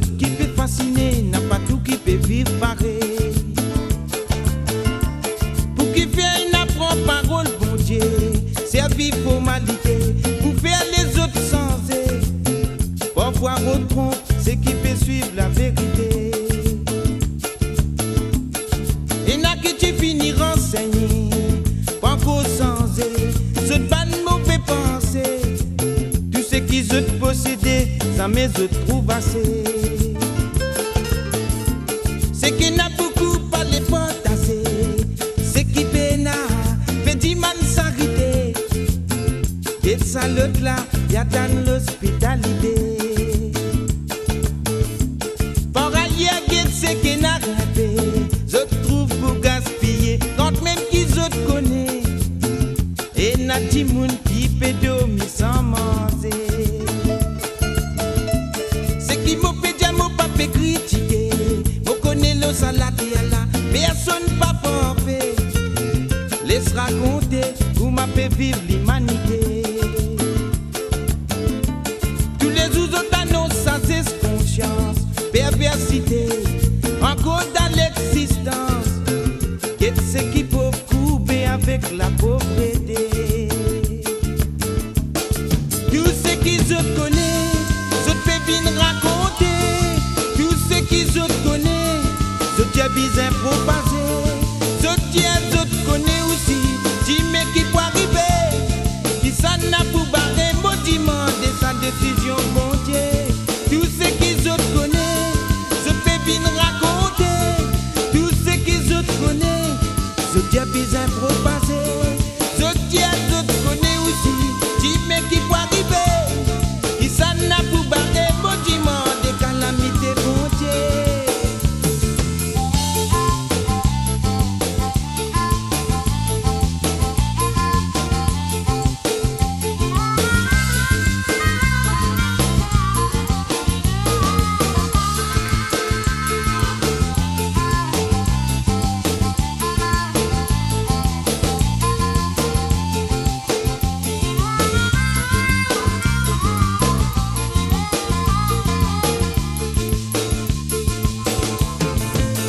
Zot qui peut fasciner, n'a pas tout qui peut vivre pareil. Pour qui fait une apprend parole, bon Dieu, servir formalité, pour faire les autres sensés. Parfois on trompe, c'est qui peut suivre la vérité. Et n'a que tu finis renseigné, pas qu'au sensé, ce pas de mauvais pensée. Tout ce qui se posséder, ça me trouve assez. C'est qui n'a beaucoup pas les potassés, c'est qui péna, fait dit man s'arrêter. Et ça l'autre là, y'a dans l'hospitalité. Par ailleurs, c'est qui n'a rêvé, je trouve pour gaspiller, quand même qu'ils autres connaissent. Et n'a dit moun qui peut dormir sans manger. C'est qui m'a fait dire, m'a pas fait critiquer. M'a connaît le salade et là, personne pas forfait. Laisse raconter, où m'a fait vivre l'humanité. Tous les autres annoncent sans conscience, perversité, encore dans l'existence. Qu'est-ce qui peut couper avec la pauvreté? Tout ce qu'ils se connaissent, je te fais bien raconter. Tout ce qu'ils se connaissent, je te bien propager. Je te connais aussi, dis mais qui peut arriver. Qui ça n'a pour barrer, maudiment de sa décision, bon Dieu. Tout ce qu'ils se connaissent, je te fais bien raconter. Tout ce qu'ils se connaissent, je te bien propager. Je te connais aussi, dis mais qui peut arriver. Qui ça n'a pour barrer, maudiment de calamités, bon Dieu.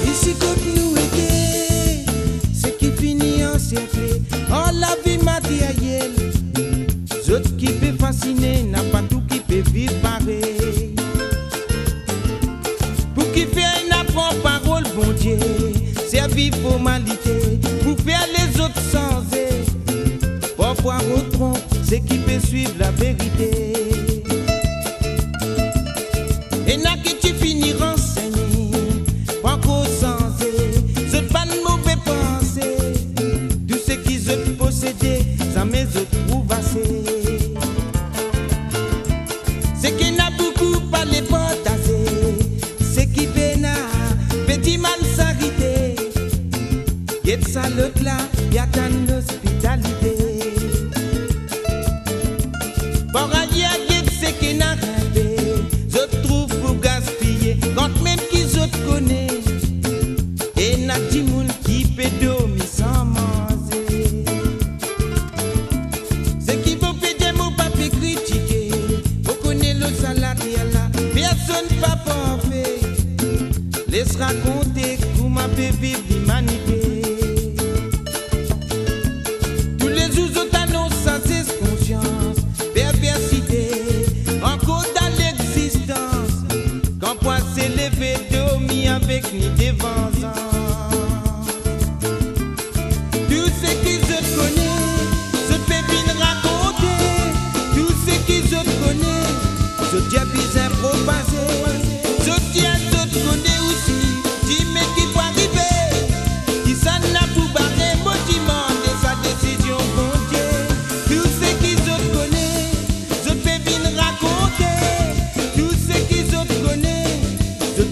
Ici côté nous était, c'est qui finit en cercle. Oh la vie matérielle, autres qui peut fasciner, n'a pas tout qui peut vivre pareil. Pour qui fait une apprend parole, bon Dieu, servir formalité, pour faire les autres sensés. Parfois on trompe, c'est qui peut suivre la vérité. Et n'a que tu finis renseigné, pas qu'au sensé, je pas de mauvais pensée. Tout ce qui se posséder, ça me trouve assez. C'est qui n'a beaucoup pas les potassés, c'est qui péna, petit man s'arrêter. Y'a de ça l'autre là, y'a dans l'hospitalité. Par ailleurs, c'est qui n'a rêvé, je trouve pour gaspiller, quand même qu'ils autres connaissent. Et n'a dit moun qui peut dormir sans manger. C'est qui vous fait des mots pas fait critiquer. Vous connaissez le salade et là, personne pas parfait. Laisse raconter comment peut vivre l'humanité. Tous les autres annoncent sans conscience, perversité, encore dans l'existence. Quand point s'élever, dormir avec ni des vengeances. Tout ce qu'ils se connaissent, je te fais bien raconter. Tout ce qu'ils se connaissent, je te bien propager. Je te connais aussi, dis mais qui peut arriver. Qui ça n'a pour barrer, maudiment de sa décision, bon Dieu. Tout ce qu'ils se connaissent, je te fais bien raconter. Tout ce qu'ils se connaissent, je te